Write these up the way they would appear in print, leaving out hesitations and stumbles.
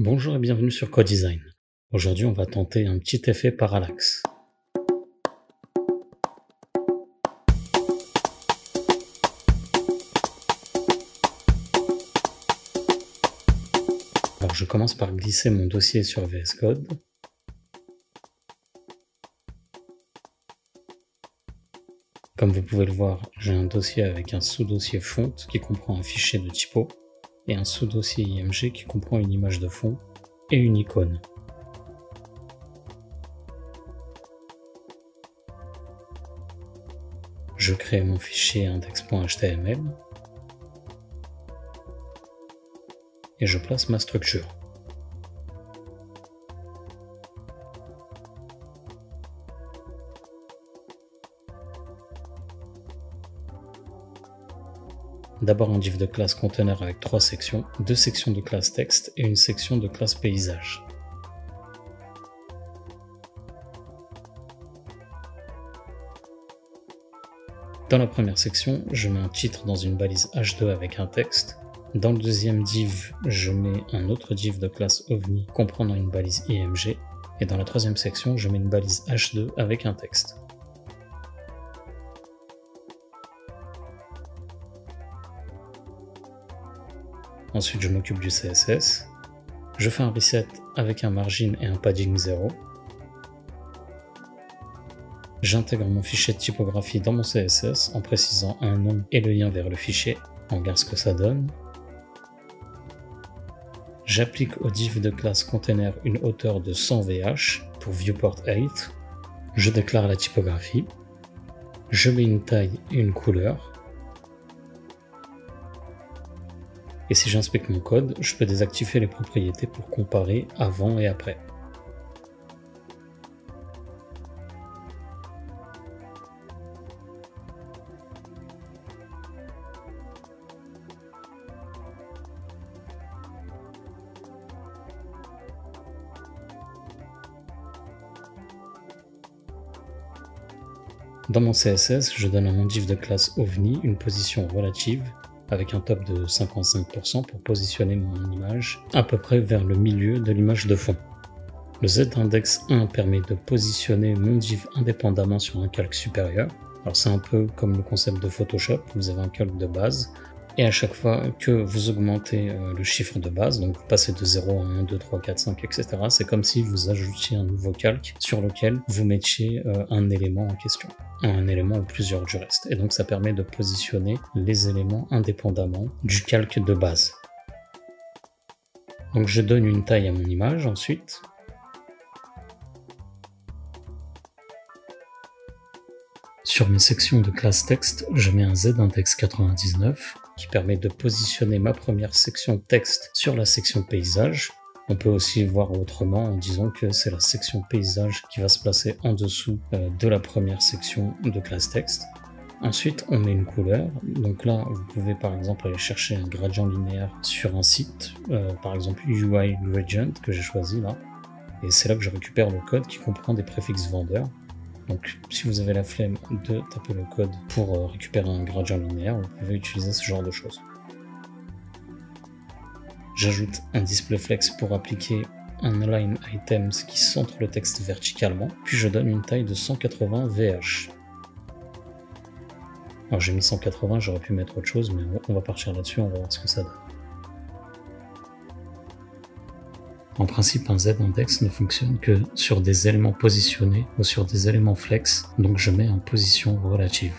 Bonjour et bienvenue sur CodeDesign. Aujourd'hui, on va tenter un petit effet parallaxe. Alors, je commence par glisser mon dossier sur VS Code. Comme vous pouvez le voir, j'ai un dossier avec un sous-dossier font qui comprend un fichier de typo et un sous-dossier IMG qui comprend une image de fond et une icône. Je crée mon fichier index.html et je place ma structure. D'abord un div de classe container avec 3 sections, 2 sections de classe texte et une section de classe paysage. Dans la première section, je mets un titre dans une balise h2 avec un texte. Dans le deuxième div, je mets un autre div de classe ovni comprenant une balise img. Et dans la troisième section, je mets une balise h2 avec un texte. Ensuite, je m'occupe du CSS. Je fais un reset avec un margin et un padding 0. J'intègre mon fichier de typographie dans mon CSS en précisant un nom et le lien vers le fichier. On regarde ce que ça donne. J'applique au div de classe container une hauteur de 100 VH pour viewport 8. Je déclare la typographie. Je mets une taille et une couleur. Et si j'inspecte mon code, je peux désactiver les propriétés pour comparer avant et après. Dans mon CSS, je donne à mon div de classe ovni une position relative avec un top de 55% pour positionner mon image à peu près vers le milieu de l'image de fond. Le z-index1 permet de positionner mon div indépendamment sur un calque supérieur. Alors c'est un peu comme le concept de Photoshop, vous avez un calque de base, et à chaque fois que vous augmentez le chiffre de base, donc vous passez de 0 à 1, 2, 3, 4, 5, etc., c'est comme si vous ajoutiez un nouveau calque sur lequel vous mettiez un élément en question, un élément ou plusieurs du reste. Et donc ça permet de positionner les éléments indépendamment du calque de base. Donc je donne une taille à mon image ensuite. Sur mes sections de classe texte, je mets un z-index99 qui permet de positionner ma première section texte sur la section paysage. On peut aussi voir autrement en disant que c'est la section paysage qui va se placer en dessous de la première section de classe texte. Ensuite, on met une couleur. Donc là, vous pouvez par exemple aller chercher un gradient linéaire sur un site, par exemple UI Gradient que j'ai choisi là. Et c'est là que je récupère le code qui comprend des préfixes vendeurs. Donc si vous avez la flemme de taper le code pour récupérer un gradient linéaire, vous pouvez utiliser ce genre de choses. J'ajoute un display flex pour appliquer un align items qui centre le texte verticalement, puis je donne une taille de 180 VH. Alors j'ai mis 180, j'aurais pu mettre autre chose, mais on va partir là-dessus, on va voir ce que ça donne. En principe, un z-index ne fonctionne que sur des éléments positionnés ou sur des éléments flex, donc je mets en position relative.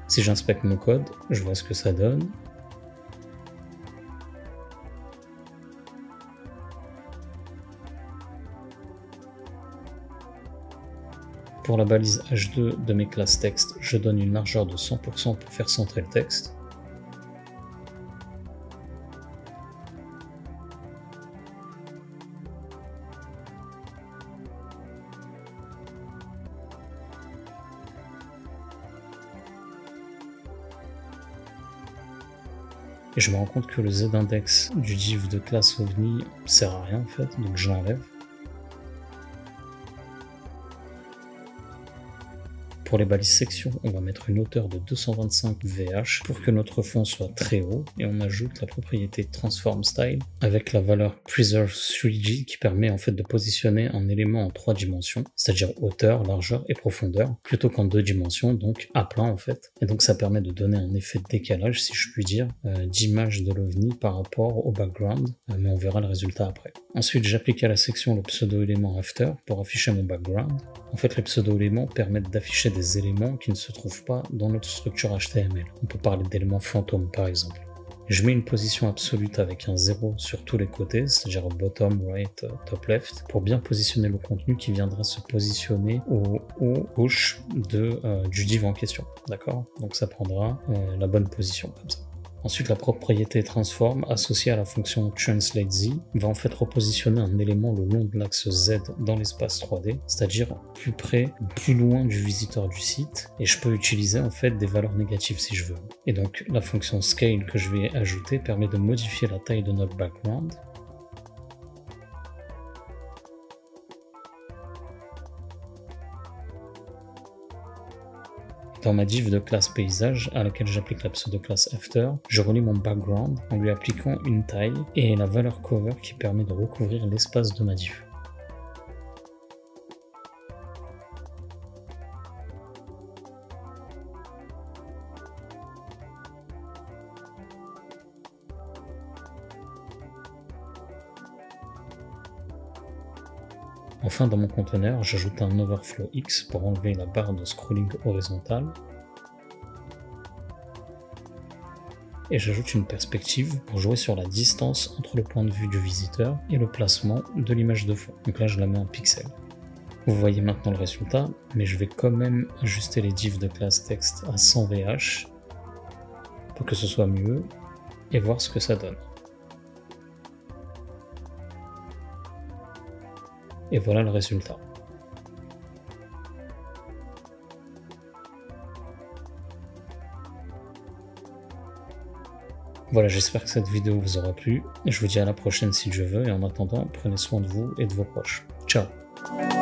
Si j'inspecte mon code, je vois ce que ça donne. Pour la balise h2 de mes classes texte, je donne une largeur de 100% pour faire centrer le texte. Et je me rends compte que le z-index du div de classe ovni sert à rien en fait, donc je l'enlève. Pour les balises section, on va mettre une hauteur de 225 VH pour que notre fond soit très haut et on ajoute la propriété Transform Style avec la valeur Preserve 3G qui permet en fait de positionner un élément en 3 dimensions, c'est-à-dire hauteur, largeur et profondeur, plutôt qu'en 2 dimensions, donc à plat en fait. Et donc ça permet de donner un effet de décalage, si je puis dire, d'image de l'OVNI par rapport au background, mais on verra le résultat après. Ensuite, j'applique à la section le pseudo-élément After pour afficher mon background. En fait, les pseudo-éléments permettent d'afficher des éléments qui ne se trouvent pas dans notre structure HTML. On peut parler d'éléments fantômes par exemple. Je mets une position absolue avec un 0 sur tous les côtés, c'est-à-dire bottom, right, top, left, pour bien positionner le contenu qui viendra se positionner au haut gauche du div en question. D'accord? Donc ça prendra la bonne position comme ça. Ensuite, la propriété transform associée à la fonction translate_z va en fait repositionner un élément le long de l'axe Z dans l'espace 3D, c'est-à-dire plus près, plus loin du visiteur du site, et je peux utiliser en fait des valeurs négatives si je veux. Et donc la fonction scale que je vais ajouter permet de modifier la taille de notre background. Dans ma div de classe paysage, à laquelle j'applique la pseudo-classe After, je relie mon background en lui appliquant une taille et la valeur cover qui permet de recouvrir l'espace de ma div. Enfin, dans mon conteneur, j'ajoute un overflow X pour enlever la barre de scrolling horizontale. Et j'ajoute une perspective pour jouer sur la distance entre le point de vue du visiteur et le placement de l'image de fond. Donc là, je la mets en pixels. Vous voyez maintenant le résultat, mais je vais quand même ajuster les divs de classe texte à 100 VH pour que ce soit mieux et voir ce que ça donne. Et voilà le résultat. Voilà, j'espère que cette vidéo vous aura plu. Je vous dis à la prochaine si Dieu veut, et en attendant, prenez soin de vous et de vos proches. Ciao!